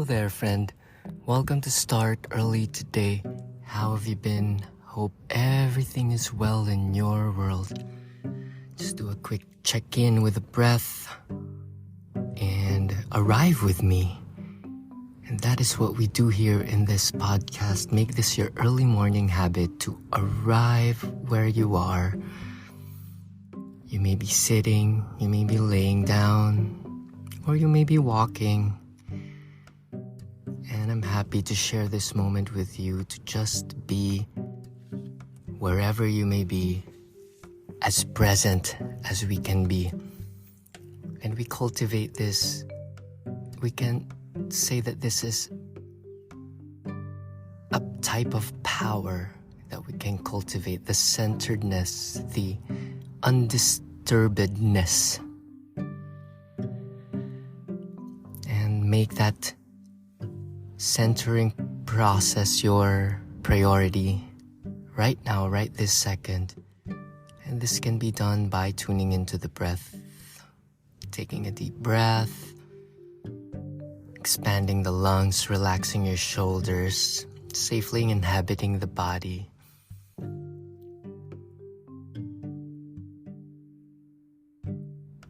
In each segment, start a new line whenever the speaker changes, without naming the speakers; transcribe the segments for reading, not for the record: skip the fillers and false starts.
Hello there, friend. Welcome to Start Early today. How have you been? Hope everything is well in your world. Just do a quick check-in with a breath and arrive with me. And that is what we do here in this podcast. Make this your early morning habit to arrive where you are. You may be sitting, you may be laying down, or you may be walking. And I'm happy to share this moment with you to just be wherever you may be, as present as we can be. And we cultivate this. We can say that this is a type of power that we can cultivate, the centeredness, the undisturbedness, and make that centering process your priority right now, right this second. And this can be done by tuning into the breath, taking a deep breath, expanding the lungs, relaxing your shoulders, safely inhabiting the body.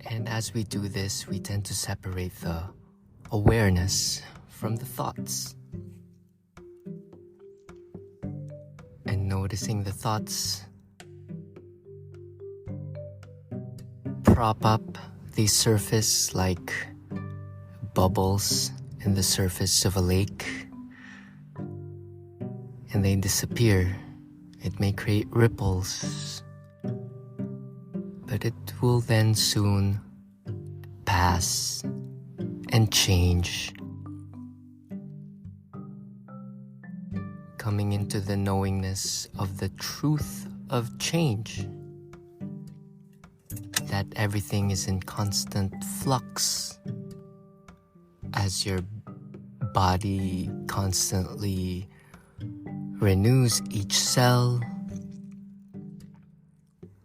And as we do this, we tend to separate the awareness from the thoughts. And noticing the thoughts prop up, they surface like bubbles in the surface of a lake, and they disappear. It may create ripples, but it will then soon pass and change, coming into the knowingness of the truth of change, that everything is in constant flux as your body constantly renews each cell,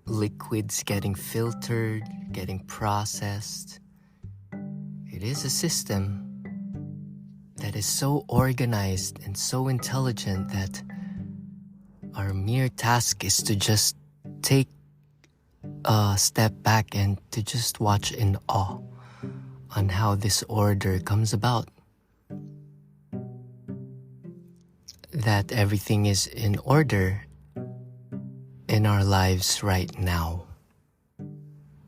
liquids getting filtered, getting processed. It is a system that is so organized and so intelligent that our mere task is to just take a step back and to just watch in awe on how this order comes about. That everything is in order in our lives right now,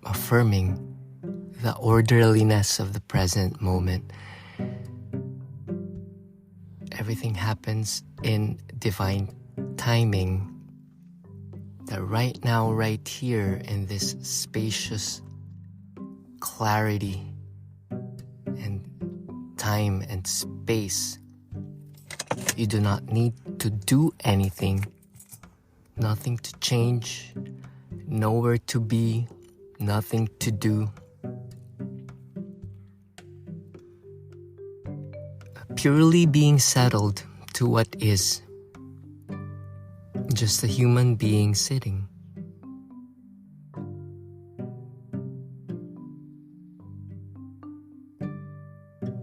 affirming the orderliness of the present moment. Everything happens in divine timing. That right now, right here, in this spacious clarity and time and space, you do not need to do anything, nothing to change, nowhere to be, nothing to do. Purely being settled to what is. Just a human being sitting.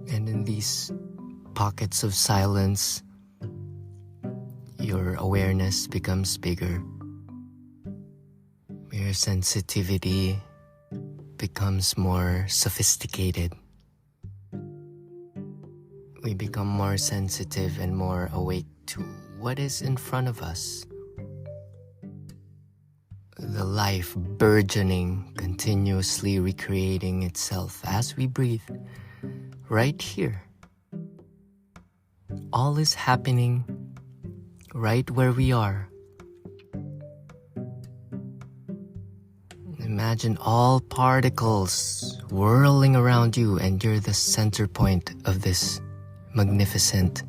And in these pockets of silence, your awareness becomes bigger. Your sensitivity becomes more sophisticated. We become more sensitive and more awake to what is in front of us. The life burgeoning, continuously recreating itself as we breathe, right here. All is happening right where we are. Imagine all particles whirling around you, and you're the center point of this magnificent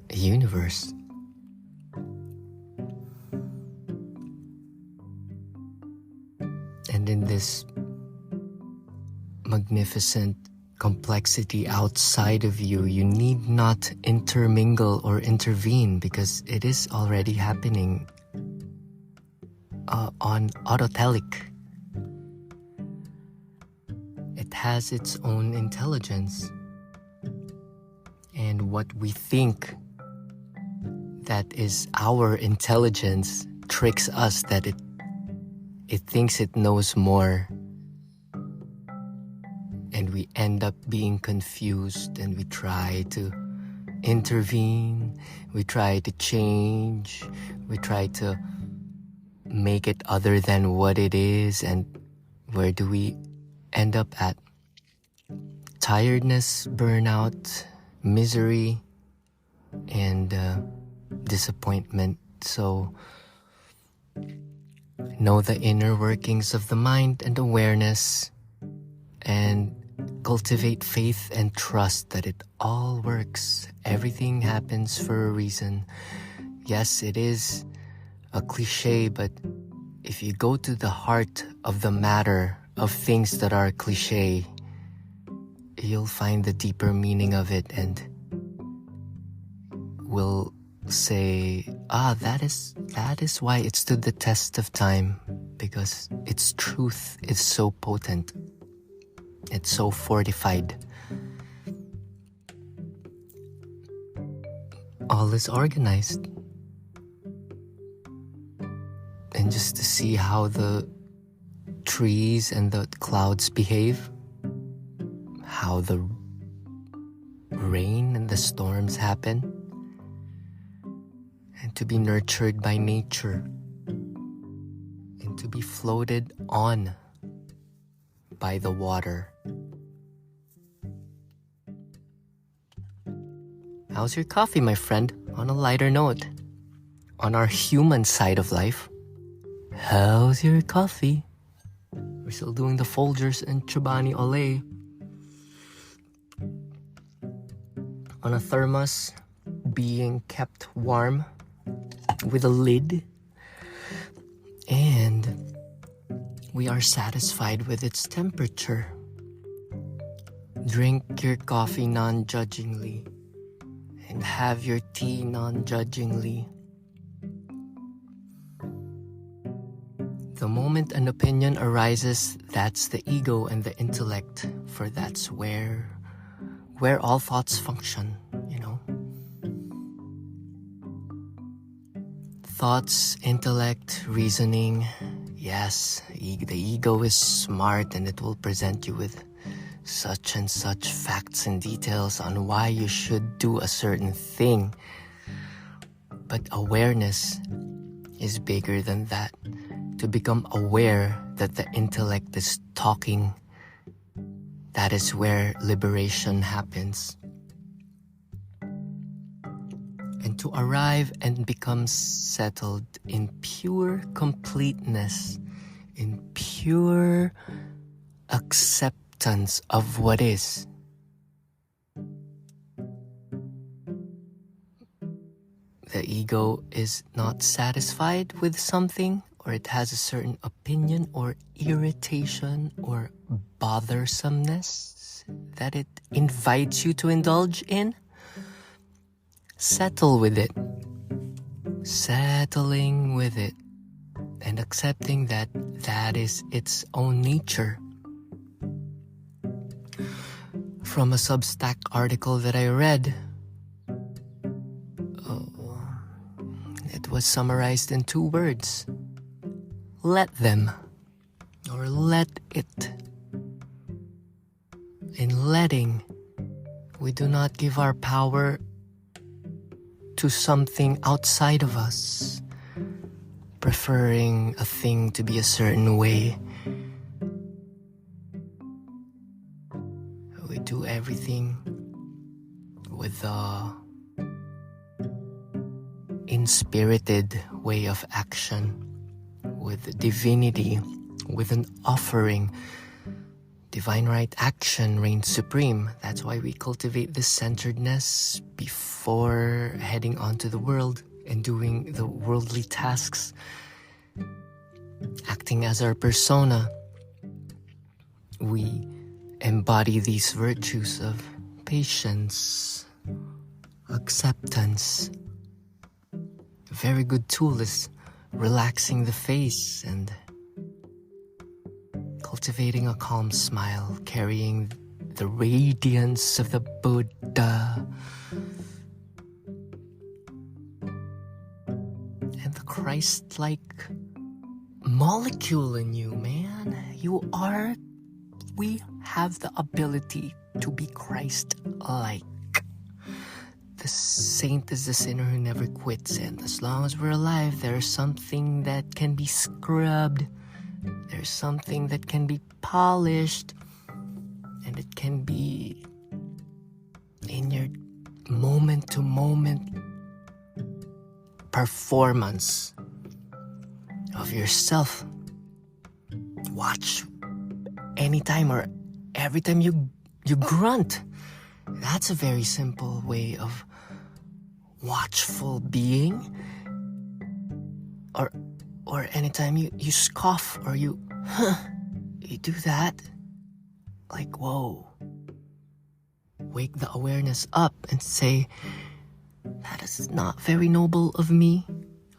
universe. And in this magnificent complexity outside of you, you need not intermingle or intervene, because it is already happening on autotelic. It has its own intelligence. And what we think that is our intelligence tricks us that it thinks it knows more. And we end up being confused, and we try to intervene, we try to change, we try to make it other than what it is. And where do we end up at? Tiredness, burnout, misery, and disappointment. So know the inner workings of the mind and awareness, and cultivate faith and trust that it all works. Everything happens for a reason. Yes, it is a cliche, but if you go to the heart of the matter of things that are cliche, you'll find the deeper meaning of it, and will say, that is why it stood the test of time, because its truth is so potent. It's so fortified. All is organized. And just to see how the trees and the clouds behave, how the rain and the storms happen, and to be nurtured by nature, and to be floated on by the water. How's your coffee, my friend? On a lighter note, on our human side of life, how's your coffee? We're still doing the Folgers and Chobani Olay on a thermos, being kept warm with a lid, and we are satisfied with its temperature. Drink your coffee non-judgingly, and have your tea non-judgingly. The moment an opinion arises, that's the ego and the intellect, for that's where all thoughts function, you know. Thoughts, intellect, reasoning. Yes, the ego is smart, and it will present you with such and such facts and details on why you should do a certain thing. But awareness is bigger than that. To become aware that the intellect is talking, that is where liberation happens. And to arrive and become settled in pure completeness, in pure acceptance of what is. The ego is not satisfied with something, or it has a certain opinion or irritation or bothersomeness that it invites you to indulge in. Settle with it. Settling with it, and accepting that that is its own nature. From a Substack article that I read, it was summarized in 2 words. Let them, or let it. In letting, we do not give our power to something outside of us, preferring a thing to be a certain way. We do everything with a inspirited way of action, with divinity, with an offering. Divine right action reigns supreme. That's why we cultivate this centeredness before heading onto the world and doing the worldly tasks, acting as our persona. We embody these virtues of patience, acceptance. A very good tool is relaxing the face and cultivating a calm smile, carrying the radiance of the Buddha, and the Christ-like molecule in you, man. We have the ability to be Christ-like. The saint is the sinner who never quits, and as long as we're alive, there's something that can be scrubbed, there's something that can be polished, and it can be in your moment-to-moment performance of yourself. Watch anytime or every time you grunt. That's a very simple way of watchful being. Or anytime you scoff or you do that, like, whoa. Wake the awareness up and say, that is not very noble of me.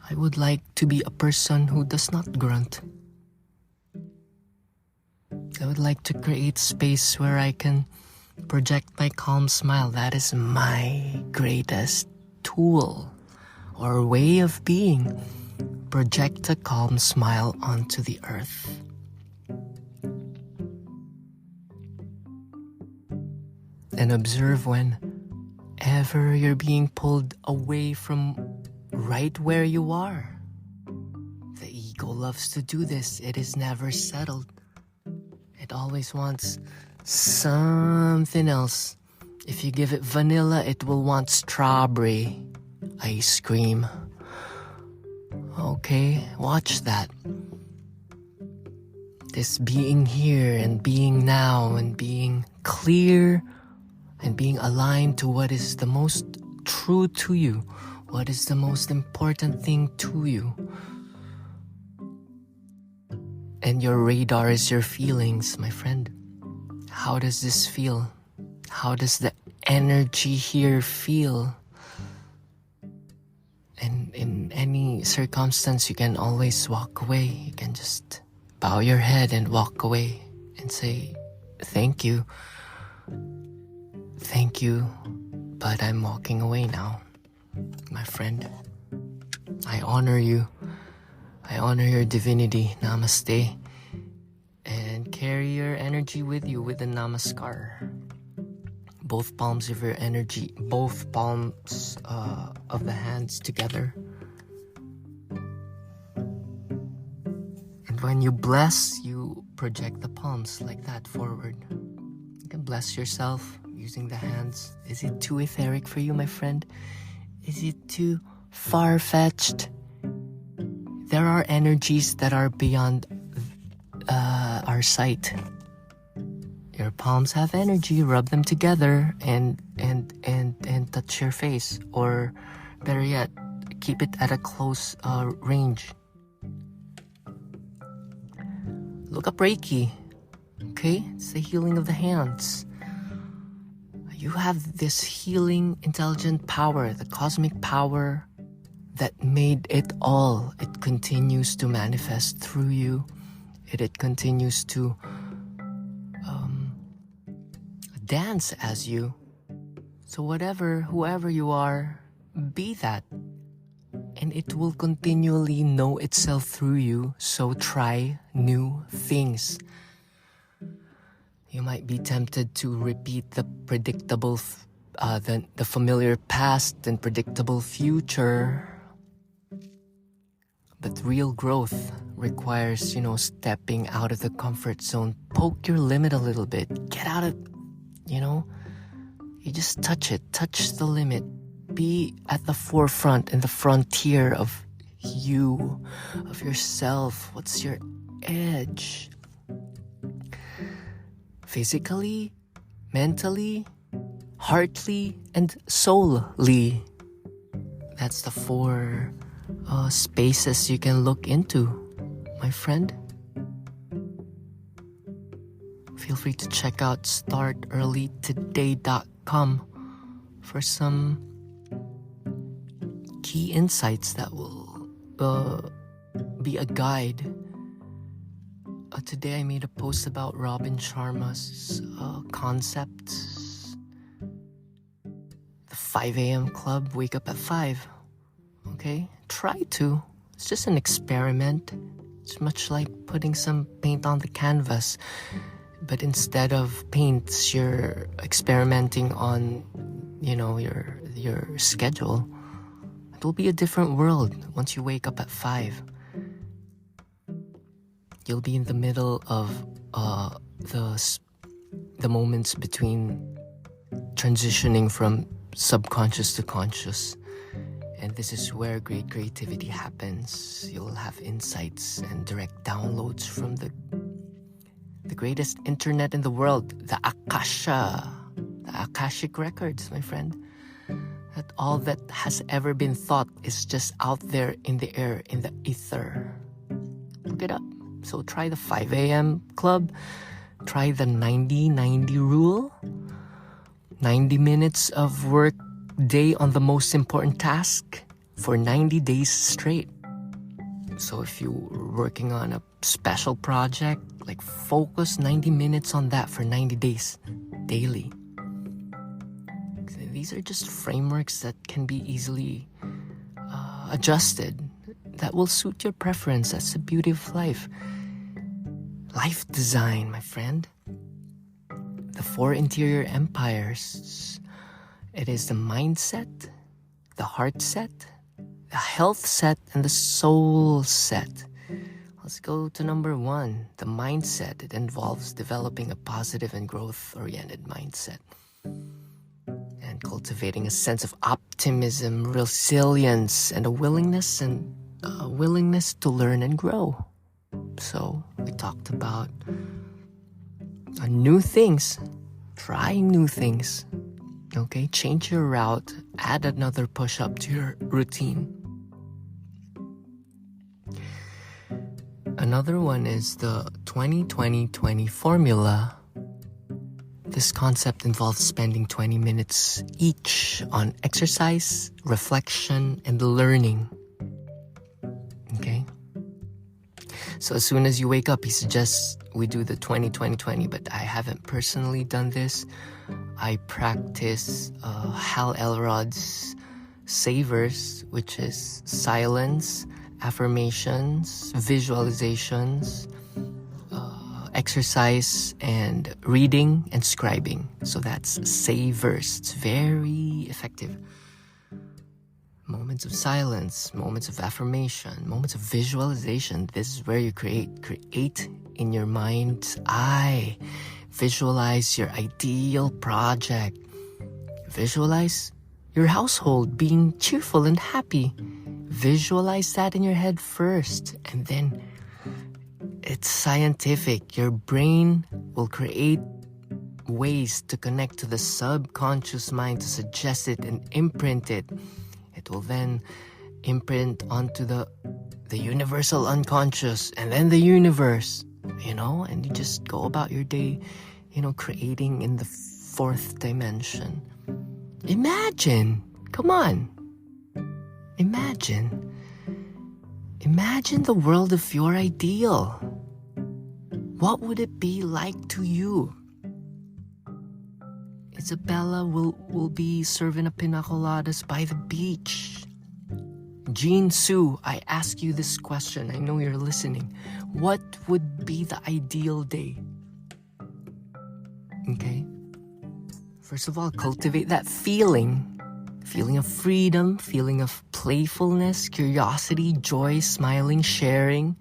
I would like to be a person who does not grunt. I would like to create space where I can project my calm smile. That is my greatest tool or way of being. Project a calm smile onto the earth. And observe whenever you're being pulled away from right where you are. The ego loves to do this. It is never settled. It always wants something else. If you give it vanilla, it will want strawberry ice cream. Okay, watch that. This being here and being now and being clear and being aligned to what is the most true to you, what is the most important thing to you. And your radar is your feelings, my friend. How does this feel? How does the energy here feel? And in any circumstance, you can always walk away. You can just bow your head and walk away and say, thank you. Thank you, but I'm walking away now, my friend. I honor you. I honor your divinity. Namaste. And carry your energy with you with the namaskar. Both palms of your energy, both palms of the hands together. And when you bless, you project the palms like that forward. You can bless yourself using the hands. Is it too etheric for you, my friend? Is it too far-fetched? There are energies that are beyond our sight. Your palms have energy. Rub them together and touch your face, or better yet, keep it at a close range. Look up Reiki. Okay, it's the healing of the hands. You have this healing, intelligent power, the cosmic power that made it all. It continues to manifest through you. It continues to dance as you. So whoever you are, be that. And it will continually know itself through you. So try new things. You might be tempted to repeat the predictable, the familiar past and predictable future. But real growth requires, stepping out of the comfort zone. Poke your limit a little bit. Get out of, you just touch it. Touch the limit. Be at the forefront and the frontier of you, of yourself. What's your edge? Physically, mentally, heartly, and soully. That's the 4 spaces you can look into, my friend. Feel free to check out startearlytoday.com for some key insights that will be a guide today I made a post about Robin Sharma's concept. The 5 a.m. club, wake up at 5. Okay? Try to. It's just an experiment. It's much like putting some paint on the canvas. But instead of paints, you're experimenting on, your schedule. It will be a different world once you wake up at 5. You'll be in the middle of the moments between transitioning from subconscious to conscious. And this is where great creativity happens. You'll have insights and direct downloads from the greatest internet in the world, the Akashic records, my friend. That all that has ever been thought is just out there in the air, in the ether. Look it up. So try the 5 a.m. club. Try the 90-90 rule. 90 minutes of work day on the most important task for 90 days straight. So if you're working on a special project, like focus 90 minutes on that for 90 days daily. These are just frameworks that can be easily adjusted, that will suit your preference. That's the beauty of life. Life design, my friend. The 4 interior empires. It is the mindset, the heart set, the health set, and the soul set. Let's go to number 1, the mindset. It involves developing a positive and growth-oriented mindset and cultivating a sense of optimism, resilience, and a willingness to learn and grow. So we talked about new things, trying new things. Okay, change your route, add another push-up to your routine. Another one is the 20-20-20 formula. This concept involves spending 20 minutes each on exercise, reflection, and learning. Okay? So as soon as you wake up, he suggests we do the 20-20-20, but I haven't personally done this. I practice Hal Elrod's savers, which is silence, affirmations, visualizations, exercise, and reading and scribing. So that's savers. It's very effective. Moments of silence, moments of affirmation, moments of visualization. This is where you create in your mind's eye. Visualize your ideal project. Visualize your household being cheerful and happy. Visualize that in your head first, and then it's scientific. Your brain will create ways to connect to the subconscious mind to suggest it and imprint it. It will then imprint onto the universal unconscious, and then the universe, and you just go about your day, creating in the 4th dimension. Imagine, come on. Imagine the world of your ideal. What would it be like to you? Isabella will be serving a pina coladas by the beach. Jean Sue, I ask you this question. I know you're listening. What would be the ideal day? Okay? First of all, cultivate that feeling of freedom, feeling of playfulness, curiosity, joy, smiling, sharing.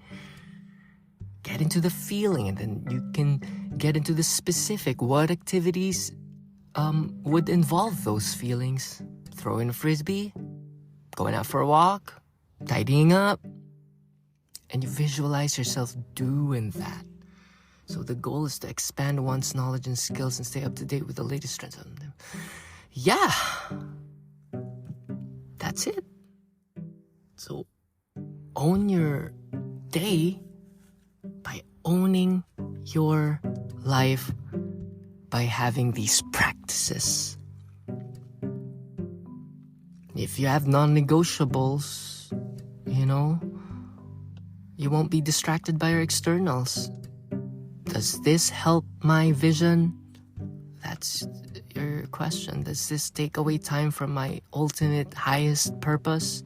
Get into the feeling, and then you can get into the specific. What activities would involve those feelings? Throwing a frisbee, going out for a walk, tidying up, and you visualize yourself doing that. So the goal is to expand one's knowledge and skills and stay up to date with the latest trends. Yeah, that's it. So own your day by owning your life by having these practices. If you have non-negotiables, you won't be distracted by your externals. Does this help my vision? That's your question. Does this take away time from my ultimate highest purpose?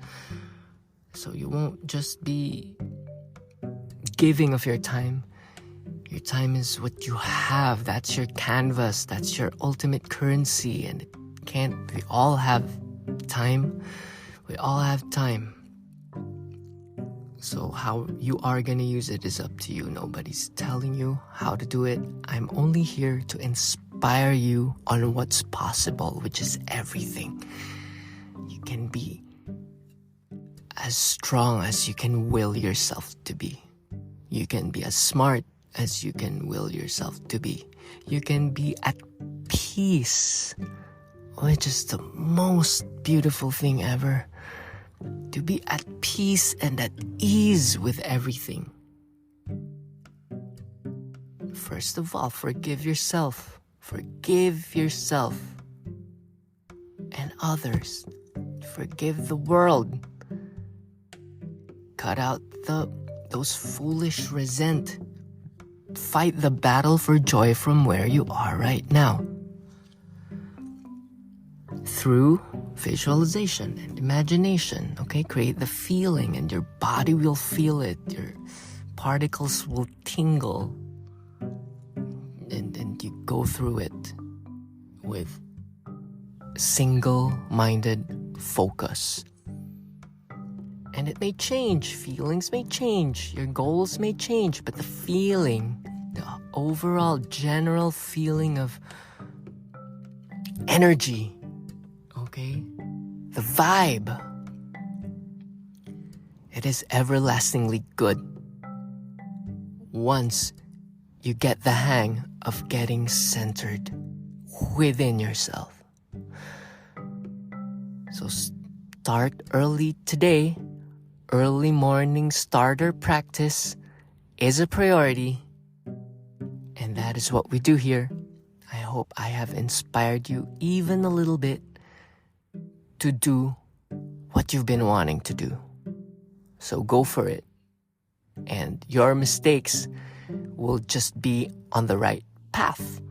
So you won't just be giving of your time. Your time is what you have. That's your canvas. That's your ultimate currency. And we all have time. We all have time. So how you are gonna use it is up to you. Nobody's telling you how to do it. I'm only here to inspire you on what's possible, which is everything. You can be as strong as you can will yourself to be. You can be as smart as you can will yourself to be. You can be at peace, which is the most beautiful thing ever. To be at peace and at ease with everything. First of all, forgive yourself. Forgive yourself and others. Forgive the world. Cut out those foolish resent. Fight the battle for joy from where you are right now. Through visualization and imagination, okay? Create the feeling and your body will feel it. Your particles will tingle. And you go through it with single-minded focus. And it may change. Feelings may change. Your goals may change. But the feeling, the overall general feeling of energy, okay? The vibe, it is everlastingly good once you get the hang of getting centered within yourself. So start early today. Early morning starter practice is a priority, and that is what we do here. I hope I have inspired you even a little bit to do what you've been wanting to do. So go for it. And your mistakes will just be on the right path.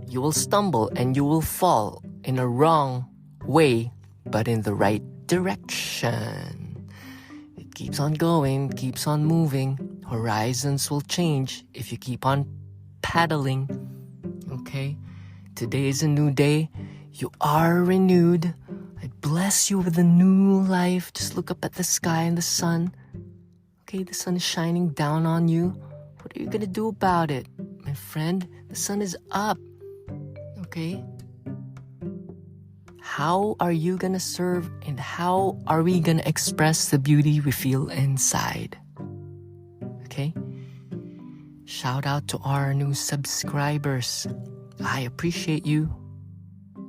You will stumble and you will fall in a wrong way, but in the right direction. It keeps on going, keeps on moving. Horizons will change if you keep on paddling. Okay? Today is a new day. You are renewed. I bless you with a new life. Just look up at the sky and the sun. Okay, the sun is shining down on you. What are you gonna do about it, my friend? The sun is up. Okay? How are you gonna serve and how are we gonna express the beauty we feel inside? Okay? Shout out to our new subscribers. I appreciate you.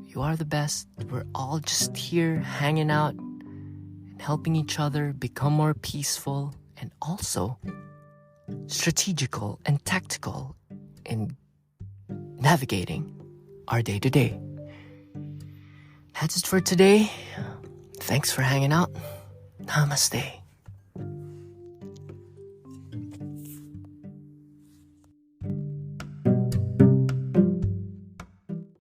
You are the best. We're all just here hanging out and helping each other become more peaceful and also strategical and tactical in navigating our day-to-day. That's it for today. Thanks for hanging out. Namaste.